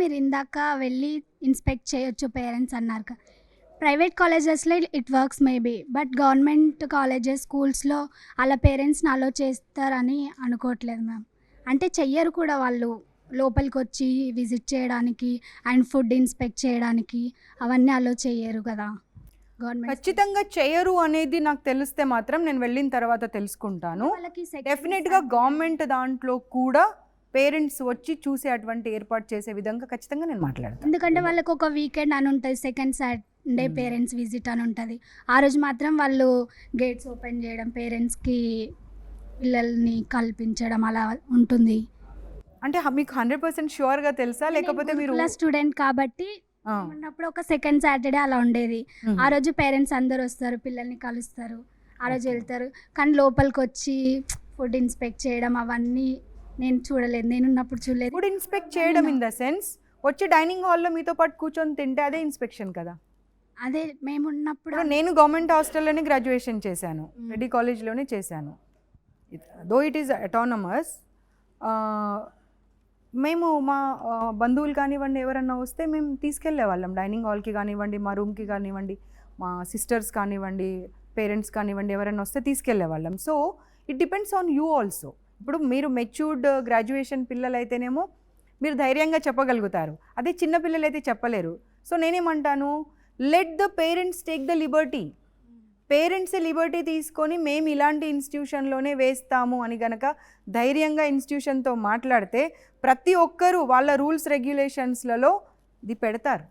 మీరు ఇందాక వెళ్ళి ఇన్స్పెక్ట్ చేయొచ్చు పేరెంట్స్ అన్నారు కదా. ప్రైవేట్ కాలేజెస్లో it works maybe, but government colleges స్కూల్స్లో అలా పేరెంట్స్ని అలో చేస్తారని అనుకోవట్లేదు మ్యామ్. అంటే చెయ్యరు కూడా వాళ్ళు, లోపలికి వచ్చి విజిట్ చేయడానికి అండ్ ఫుడ్ ఇన్స్పెక్ట్ చేయడానికి అవన్నీ అలో చేయరు కదా గవర్నమెంట్. ఖచ్చితంగా చేయరు అనేది నాకు తెలిస్తే మాత్రం నేను వెళ్ళిన తర్వాత తెలుసుకుంటాను. డెఫినెట్గా గవర్నమెంట్ దాంట్లో కూడా పేరెంట్స్ వచ్చి చూసే అటువంటి ఏర్పాటు చేసే విధంగా ఖచ్చితంగా నేను మాట్లాడతాను. ఎందుకంటే వాళ్ళకి ఒక వీకెండ్ అని ఉంటుంది, సెకండ్ సాటర్డే పేరెంట్స్ విజిట్ అని ఉంటుంది. ఆ రోజు మాత్రం వాళ్ళు గేట్స్ ఓపెన్ చేయడం, పేరెంట్స్కి పిల్లల్ని కల్పించడం అలా ఉంటుంది. అంటే మీకు 100% షూర్గా తెలుసా, లేకపోతే మీరు స్టూడెంట్ కాబట్టి ఉన్నప్పుడు ఒక సెకండ్ సాటర్డే అలా ఉండేది. ఆ రోజు పేరెంట్స్ అందరు వస్తారు, పిల్లల్ని కలుస్తారు, ఆ రోజు వెళ్తారు. కానీ లోపలికి వచ్చి ఫుడ్ ఇన్స్పెక్ట్ చేయడం అవన్నీ నేను చూడలేదు, నేను ఉన్నప్పుడు చూడలేదు. ఫుడ్ ఇన్స్పెక్ట్ చేయడం ఇన్ ద సెన్స్ వచ్చి డైనింగ్ హాల్లో మీతో పాటు కూర్చొని తింటే అదే ఇన్స్పెక్షన్ కదా. అదే మేము ఉన్నప్పుడు నేను గవర్నమెంట్ హాస్టల్లోనే గ్రాడ్యుయేషన్ చేశాను, రెడ్డి కాలేజ్లోనే చేశాను. Though it is autonomous. మేము మా బంధువులు కానివ్వండి ఎవరన్నా వస్తే మేము తీసుకెళ్లే వాళ్ళం డైనింగ్ హాల్కి కానివ్వండి, మా రూమ్కి కానివ్వండి, మా సిస్టర్స్ కానివ్వండి, పేరెంట్స్ కానివ్వండి, ఎవరైనా వస్తే తీసుకెళ్లే వాళ్ళం. So it depends on you also. ఇప్పుడు మీరు మెచ్యూర్డ్ గ్రాడ్యుయేషన్ పిల్లలు అయితేనేమో మీరు ధైర్యంగా చెప్పగలుగుతారు, అదే చిన్న పిల్లలు అయితే చెప్పలేరు. సో నేనేమంటాను, let the parents take the liberty. Parents liberty తీసుకొని మేము ఇలాంటి ఇన్స్టిట్యూషన్లోనే వేస్తాము అని గనక ధైర్యంగా ఇన్స్టిట్యూషన్తో మాట్లాడితే ప్రతి ఒక్కరూ వాళ్ళ రూల్స్ రెగ్యులేషన్స్లలో ఇది పెడతారు.